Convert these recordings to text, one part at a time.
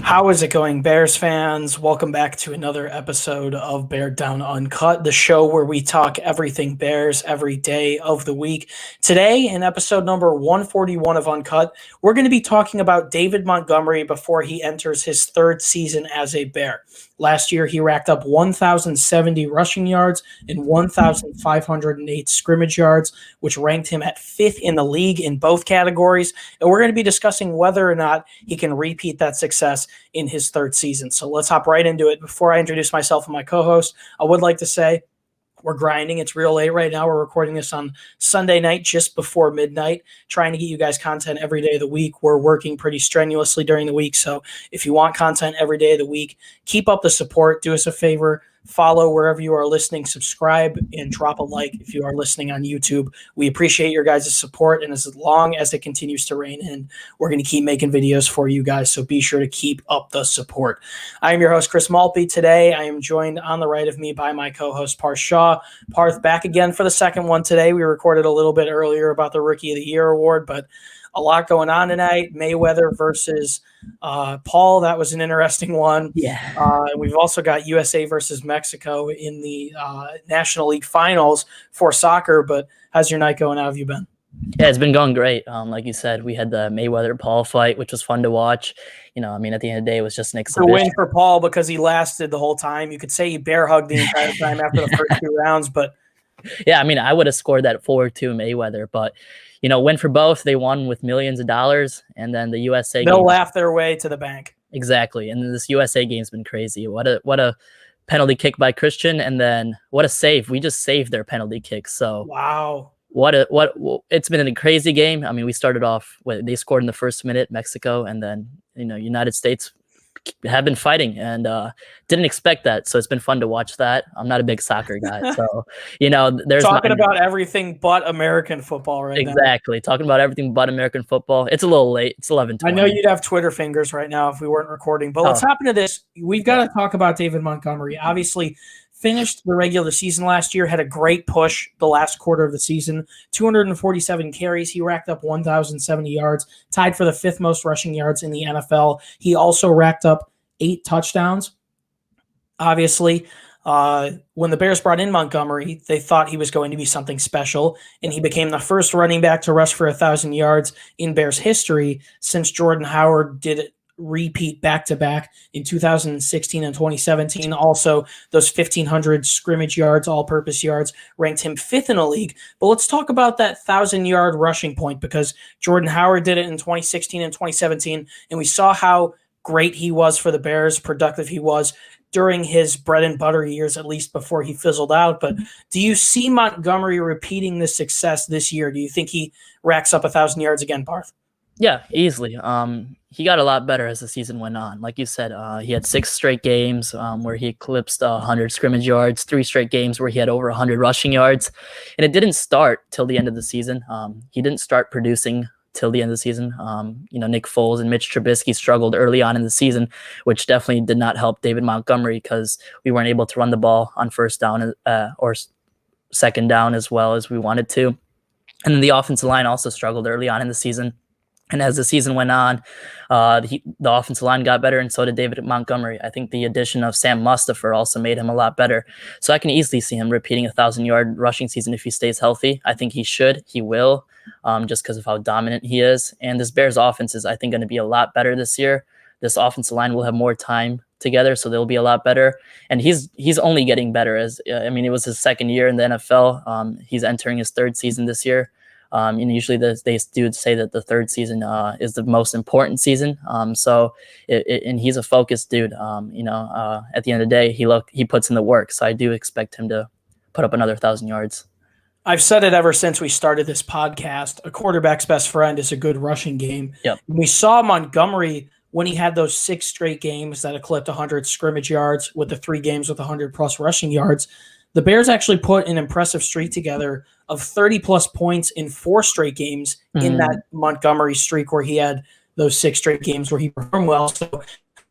How is it going, Bears fans? Welcome back to another episode of Beared Down Uncut, the show where we talk everything Bears every day of the week. Today, in episode number 141 of Uncut, we're going to be talking about David Montgomery before he enters his third season as a Bear. Last year, he racked up 1,070 rushing yards and 1,508 scrimmage yards, which ranked him at fifth in the league in both categories. And we're going to be discussing whether or not he can repeat that success in his third season. So let's hop right into it. Before I introduce myself and my co-host, I would like to say we're grinding. It's real late right now. We're recording this on Sunday night, just before midnight, trying to get you guys content every day of the week. We're working pretty strenuously during the week. So if you want content every day of the week, keep up the support. Do us a favor. Follow wherever you are listening, subscribe, and drop a like if you are listening on YouTube. We appreciate your guys' support, and as long as it continues to rain in, we're going to keep making videos for you guys, so be sure to keep up the support. I am your host, Chris Maltby. Today, I am joined on the right of me by my co-host, Parth Shaw. Parth, back again for the second one today. We recorded a little bit earlier about the Rookie of the Year award, but a lot going on tonight. Mayweather versus Paul. That was an interesting one. Yeah. We've also got USA versus Mexico in the National League Finals for soccer. But how's your night going? How have you been? Yeah, it's been going great. Like you said, we had the Mayweather-Paul fight, which was fun to watch. You know, I mean, at the end of the day, it was just an exhibition. A win for Paul because he lasted the whole time. You could say he bear hugged the entire time after the first two rounds, but yeah, I mean, I would have scored that 4-2 Mayweather, but you know, win for both. They won with millions of dollars, and then the USA. They'll laugh their way to the bank. Exactly, and this USA game's been crazy. What a penalty kick by Christian, and then what a save. We just saved their penalty kicks. So wow. It's been a crazy game. I mean, we started off they scored in the first minute, Mexico, and then United States have been fighting, and didn't expect that. So it's been fun to watch that. I'm not a big soccer guy, so there's talking about everything but American football right now. Exactly, talking about everything but American football. It's a little late. It's 11:20. I know you'd have Twitter fingers right now if we weren't recording, but let's hop into this. We've got to talk about David Montgomery. Obviously, finished the regular season last year, had a great push the last quarter of the season, 247 carries. He racked up 1,070 yards, tied for the fifth most rushing yards in the NFL. He also racked up 8 touchdowns. Obviously, when the Bears brought in Montgomery, they thought he was going to be something special, and he became the first running back to rush for 1,000 yards in Bears history since Jordan Howard did it. Repeat back-to-back in 2016 and 2017. Also, those 1,500 scrimmage yards, all-purpose yards, ranked him fifth in the league. But let's talk about that 1,000-yard rushing point, because Jordan Howard did it in 2016 and 2017, and we saw how great he was for the Bears, productive he was during his bread-and-butter years, at least before he fizzled out. But do you see Montgomery repeating this success this year? Do you think he racks up 1,000 yards again, Parth? Yeah, easily. He got a lot better as the season went on. Like you said, he had 6 straight games where he eclipsed 100 scrimmage yards, 3 straight games where he had over 100 rushing yards. And it didn't start till the end of the season. He didn't start producing till the end of the season. Nick Foles and Mitch Trubisky struggled early on in the season, which definitely did not help David Montgomery because we weren't able to run the ball on first down or second down as well as we wanted to. And then the offensive line also struggled early on in the season. And as the season went on, the offensive line got better, and so did David Montgomery. I think the addition of Sam Mustipher also made him a lot better. So I can easily see him repeating a 1,000-yard rushing season if he stays healthy. I think he should. He will, just because of how dominant he is. And this Bears offense is, I think, going to be a lot better this year. This offensive line will have more time together, so they'll be a lot better. And he's only getting better. It was his second year in the NFL. He's entering his third season this year. Usually they do say that the third season is the most important season. And he's a focused dude. At the end of the day, he puts in the work. So I do expect him to put up another 1,000 yards. I've said it ever since we started this podcast. A quarterback's best friend is a good rushing game. Yep. We saw Montgomery when he had those 6 straight games that eclipsed 100 scrimmage yards with the 3 games with 100-plus rushing yards. The Bears actually put an impressive streak together of 30-plus points in 4 straight games in that Montgomery streak where he had those 6 straight games where he performed well. So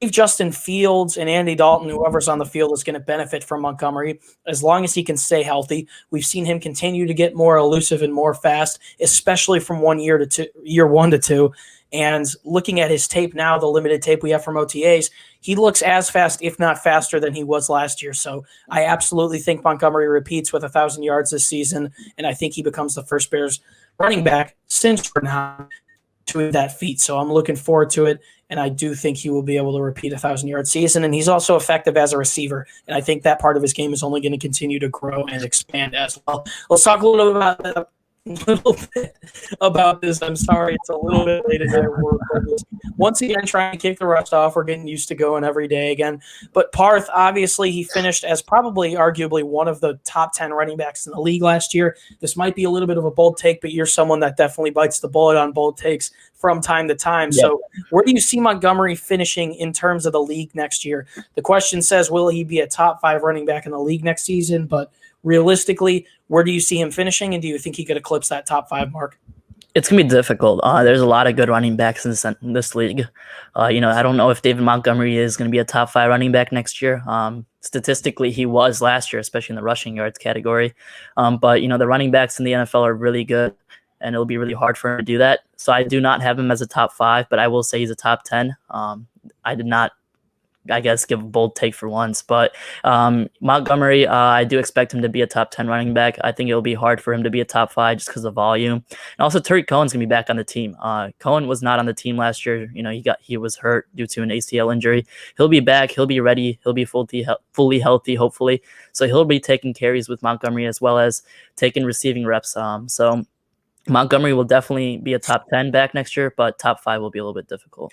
Justin Fields and Andy Dalton, whoever's on the field, is going to benefit from Montgomery as long as he can stay healthy. We've seen him continue to get more elusive and more fast, especially from year one to two. And looking at his tape now, the limited tape we have from OTAs, he looks as fast, if not faster, than he was last year. So I absolutely think Montgomery repeats with 1,000 yards this season, and I think he becomes the first Bears running back since now to that feat. So I'm looking forward to it, and I do think he will be able to repeat 1,000-yard season. And he's also effective as a receiver, and I think that part of his game is only going to continue to grow and expand as well. Let's talk a little bit about this. I'm sorry, it's a little bit late at night. Once again, trying to kick the rust off. We're getting used to going every day again. But Parth, obviously, he finished as probably arguably one of the top 10 running backs in the league last year. This might be a little bit of a bold take, but you're someone that definitely bites the bullet on bold takes from time to time. Yeah. So where do you see Montgomery finishing in terms of the league next year? The question says, will he be a top 5 running back in the league next season? But realistically, where do you see him finishing, and do you think he could eclipse that top 5 mark? It's going to be difficult. There's a lot of good running backs in this league. I don't know if David Montgomery is going to be a top 5 running back next year. Statistically, he was last year, especially in the rushing yards category. But the running backs in the NFL are really good, and it'll be really hard for him to do that. So I do not have him as a top 5, but I will say he's a top 10. I did not, I guess, give a bold take for once. But Montgomery, I do expect him to be a top 10 running back. I think it'll be hard for him to be a top 5 just because of volume. And also, Tariq Cohen's going to be back on the team. Cohen was not on the team last year. He was hurt due to an ACL injury. He'll be back. He'll be ready. He'll be fully healthy, hopefully. So he'll be taking carries with Montgomery as well as taking receiving reps. So Montgomery will definitely be a top 10 back next year, but top 5 will be a little bit difficult.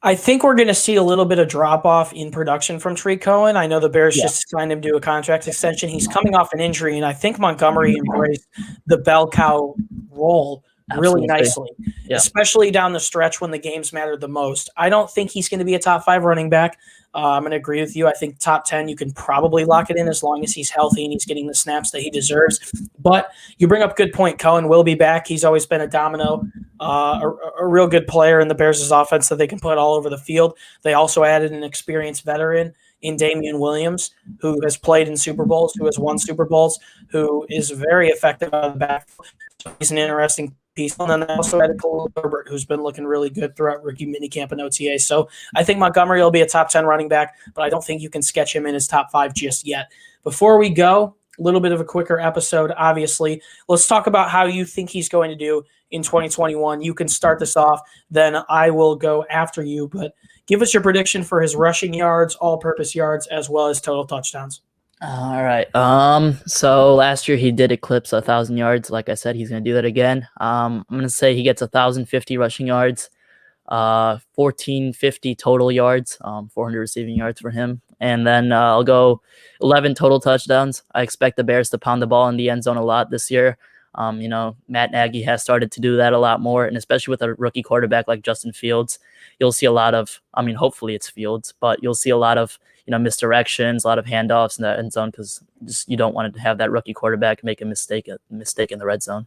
I think we're going to see a little bit of drop-off in production from Tariq Cohen. I know the Bears just signed him to a contract extension. He's coming off an injury, and I think Montgomery embraced the bell cow role really nicely, especially down the stretch when the games mattered the most. I don't think he's going to be a top 5 running back. I'm going to agree with you. I think top 10, you can probably lock it in as long as he's healthy and he's getting the snaps that he deserves. But you bring up a good point. Cohen will be back. He's always been a domino, a real good player in the Bears' offense that they can put all over the field. They also added an experienced veteran in Damian Williams, who has played in Super Bowls, who has won Super Bowls, who is very effective out of the backfield. So he's an interesting piece. And then they also added Khalil Herbert, who's been looking really good throughout rookie minicamp and OTA. So I think Montgomery will be a top 10 running back, but I don't think you can sketch him in his top 5 just yet. Before we go, a little bit of a quicker episode, obviously. Let's talk about how you think he's going to do in 2021. You can start this off, then I will go after you. But give us your prediction for his rushing yards, all-purpose yards, as well as total touchdowns. All right. So last year he did eclipse 1,000 yards. Like I said, he's going to do that again. I'm going to say he gets 1,050 rushing yards, 1,450 total yards, 400 receiving yards for him. And then I'll go 11 total touchdowns. I expect the Bears to pound the ball in the end zone a lot this year. Matt Nagy has started to do that a lot more, and especially with a rookie quarterback like Justin Fields, you'll see a lot of, hopefully it's Fields, but you'll see a lot of, misdirections, a lot of handoffs in the end zone because you don't want to have that rookie quarterback make a mistake in the red zone.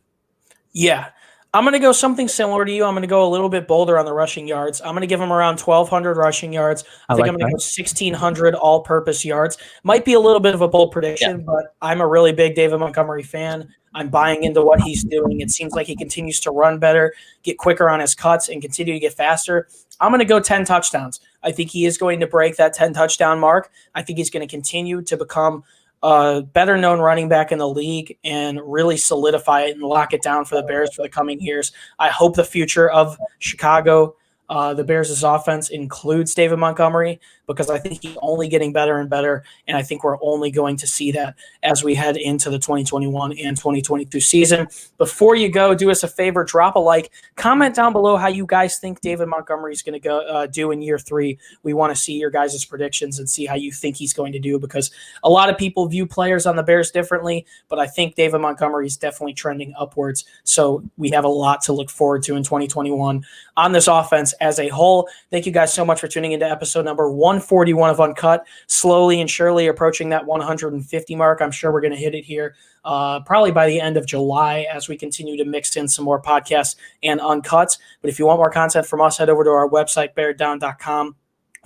Yeah. I'm going to go something similar to you. I'm going to go a little bit bolder on the rushing yards. I'm going to give him around 1,200 rushing yards. I think I'm going to go 1,600 all-purpose yards. Might be a little bit of a bold prediction, but I'm a really big David Montgomery fan. I'm buying into what he's doing. It seems like he continues to run better, get quicker on his cuts, and continue to get faster. I'm going to go 10 touchdowns. I think he is going to break that 10-touchdown mark. I think he's going to continue to become a better-known running back in the league and really solidify it and lock it down for the Bears for the coming years. I hope the future of Chicago, the Bears' offense, includes David Montgomery because I think he's only getting better and better, and I think we're only going to see that as we head into the 2021 and 2022 season. Before you go, do us a favor, drop a like, comment down below how you guys think David Montgomery is going to go do in year 3. We want to see your guys' predictions and see how you think he's going to do because a lot of people view players on the Bears differently, but I think David Montgomery is definitely trending upwards, so we have a lot to look forward to in 2021 on this offense as a whole. Thank you guys so much for tuning into episode number 141 of Uncut. Slowly and surely approaching that 150 mark. I'm sure we're going to hit it here probably by the end of July as we continue to mix in some more podcasts and uncuts. But if you want more content from us, head over to our website, beareddown.com.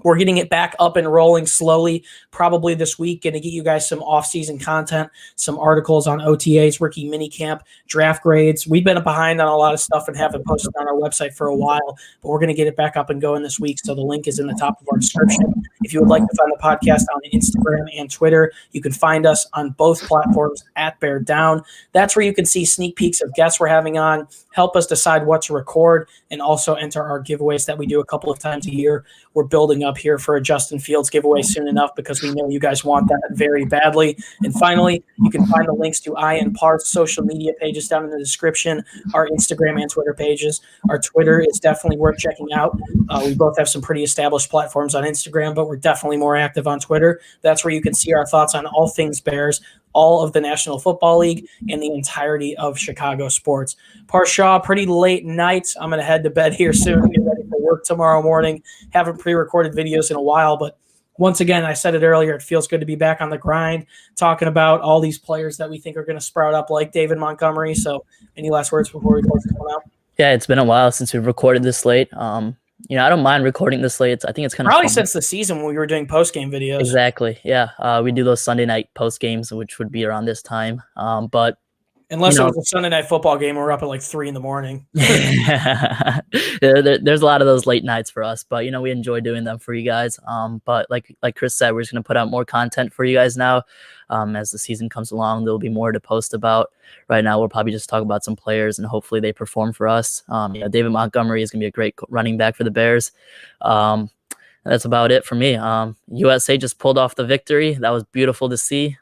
We're getting it back up and rolling slowly, probably this week. Going to get you guys some off-season content, some articles on OTAs, rookie minicamp, draft grades. We've been behind on a lot of stuff and haven't posted on our website for a while, but we're going to get it back up and going this week. So the link is in the top of our description. If you would like to find the podcast on Instagram and Twitter, you can find us on both platforms at Beared Down. That's where you can see sneak peeks of guests we're having on, help us decide what to record, and also enter our giveaways that we do a couple of times a year. We're building up here for a Justin Fields giveaway soon enough because we know you guys want that very badly. And finally, you can find the links to I and Parth's social media pages down in the description, our Instagram and Twitter pages. Our Twitter is definitely worth checking out. We both have some pretty established platforms on Instagram, but we're definitely more active on Twitter. That's where you can see our thoughts on all things Bears, all of the National Football League, and the entirety of Chicago sports. Parth Shaw, pretty late night. I'm going to head to bed here soon, get ready for work tomorrow morning. Haven't pre-recorded videos in a while, but once again, I said it earlier, it feels good to be back on the grind, talking about all these players that we think are going to sprout up like David Montgomery. So any last words before we close this one out? Yeah, it's been a while since we've recorded this late. I don't mind recording this late. I think it's kind of probably fun. Since the season when we were doing post-game videos. Exactly. Yeah. We do those Sunday night post games, which would be around this time. But unless it was a Sunday night football game, we're up at like 3 a.m. There's a lot of those late nights for us, but we enjoy doing them for you guys. But like Chris said, we're just gonna put out more content for you guys now. As the season comes along, there'll be more to post about. Right now, we'll probably just talk about some players and hopefully they perform for us. David Montgomery is gonna be a great running back for the Bears. That's about it for me. USA just pulled off the victory. That was beautiful to see.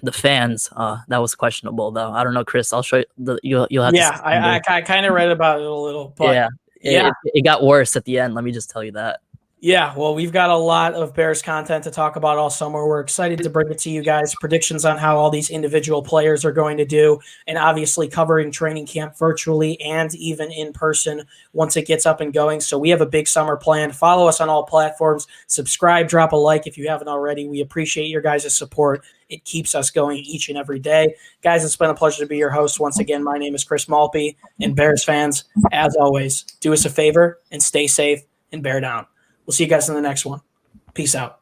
The fans, that was questionable though. I don't know, Chris. I'll show you. You'll have. Yeah, I kind of read about it a little, but it got worse at the end. Let me just tell you that. Yeah, well, we've got a lot of Bears content to talk about all summer. We're excited to bring it to you guys. Predictions on how all these individual players are going to do, and obviously covering training camp virtually and even in person once it gets up and going. So we have a big summer planned. Follow us on all platforms. Subscribe, drop a like if you haven't already. We appreciate your guys' support. It keeps us going each and every day. Guys, it's been a pleasure to be your host. Once again, my name is Chris Malpe, and Bears fans, as always, do us a favor and stay safe and bear down. We'll see you guys in the next one. Peace out.